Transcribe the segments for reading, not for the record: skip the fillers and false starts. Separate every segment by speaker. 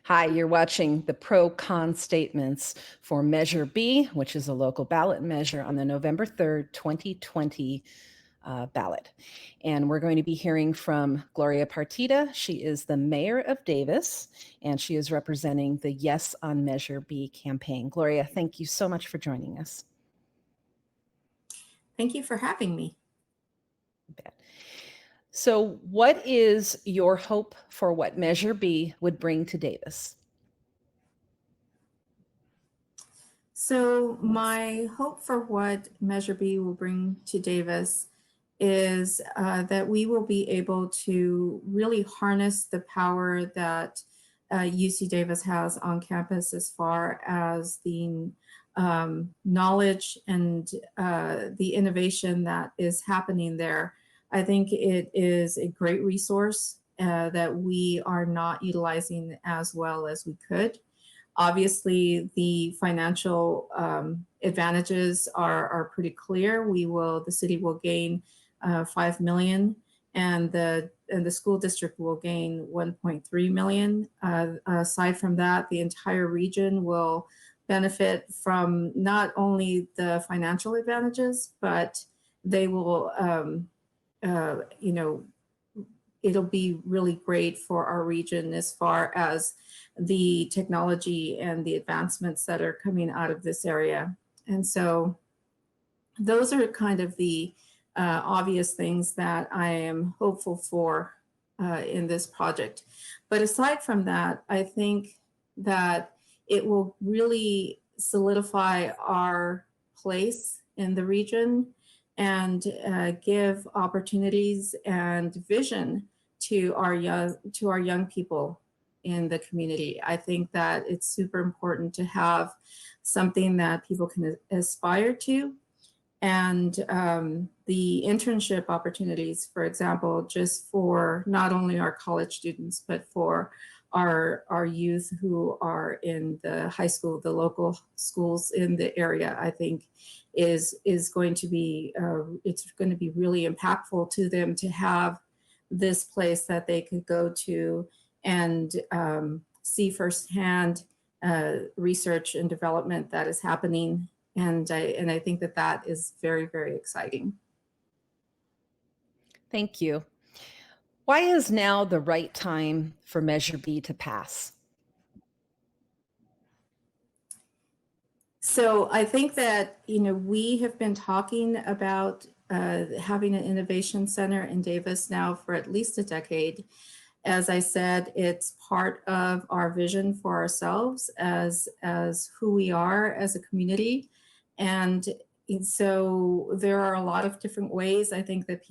Speaker 1: Hi, you're watching the pro-con statements for Measure B, which is a local ballot measure on the November 3rd, 2020 ballot. And we're going to be hearing from Gloria Partida. She is the mayor of Davis, and she is representing the Yes on Measure B campaign. Gloria, thank you so much for joining us.
Speaker 2: Thank you for having me.
Speaker 1: So what is your hope for what Measure B would bring to Davis?
Speaker 2: So my hope for what Measure B will bring to Davis is that we will be able to really harness the power that UC Davis has on campus as far as the knowledge and the innovation that is happening there. I think it is a great resource that we are not utilizing as well as we could. Obviously, the financial advantages are pretty clear. The city will gain $5 million, and the school district will gain $1.3 million. Aside from that, the entire region will benefit from not only the financial advantages, but they will, it'll be really great for our region as far as the technology and the advancements that are coming out of this area. And so those are kind of the obvious things that I am hopeful for in this project. But aside from that, I think that it will really solidify our place in the region and give opportunities and vision to our young people in the community. I think that it's super important to have something that people can aspire to. And the internship opportunities, for example, just for not only our college students, but for our youth who are in the high school, the local schools in the area, I think is going to be, it's going to be really impactful to them to have this place that they could go to and see firsthand research and development that is happening. And I think that that is very, very exciting.
Speaker 1: Thank you. Why is now the right time for Measure B to pass?
Speaker 2: So I think that, we have been talking about having an innovation center in Davis now for at least a decade. As I said, it's part of our vision for ourselves as who we are as a community. And so there are a lot of different ways I think that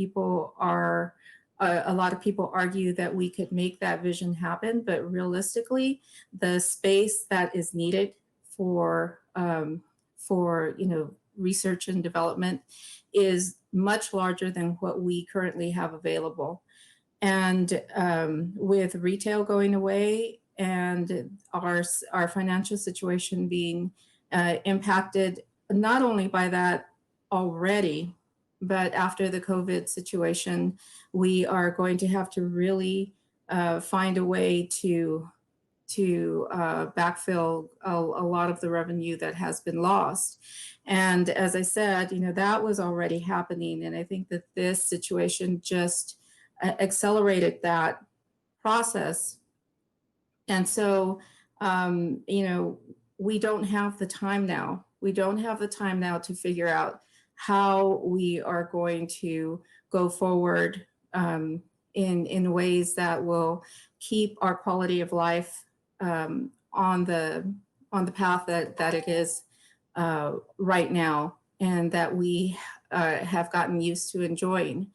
Speaker 2: a lot of people argue that we could make that vision happen, but realistically, the space that is needed for research and development is much larger than what we currently have available. And with retail going away and our financial situation being impacted not only by that already, but after the COVID situation, we are going to have to really find a way to backfill a lot of the revenue that has been lost. And as I said, that was already happening. And I think that this situation just accelerated that process. And so, we don't have the time now. We don't have the time now to figure out how we are going to go forward in ways that will keep our quality of life on the path that it is right now, and that we have gotten used to enjoying.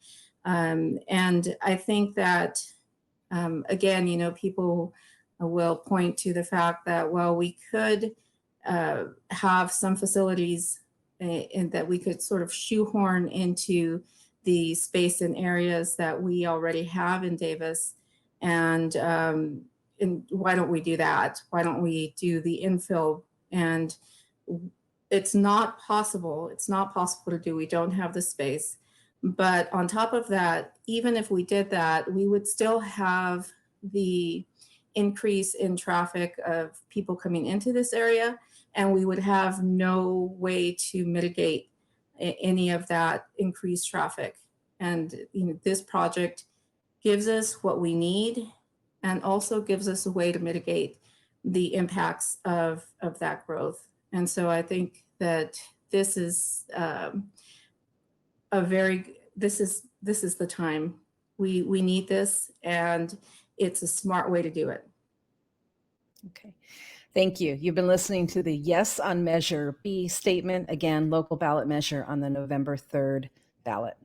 Speaker 2: And I think that again, people will point to the fact that, well, we could have some facilities and that we could sort of shoehorn into the space and areas that we already have in Davis. And why don't we do that? Why don't we do the infill? And it's not possible. It's not possible to do. We don't have the space. But on top of that, even if we did that, we would still have the increase in traffic of people coming into this area, and we would have no way to mitigate any of that increased traffic. And this project gives us what we need and also gives us a way to mitigate the impacts of that growth. And so I think that this is this is the time. We need this, and it's a smart way to do it.
Speaker 1: Okay. Thank you. You've been listening to the Yes on Measure B statement, again, local ballot measure on the November 3rd ballot.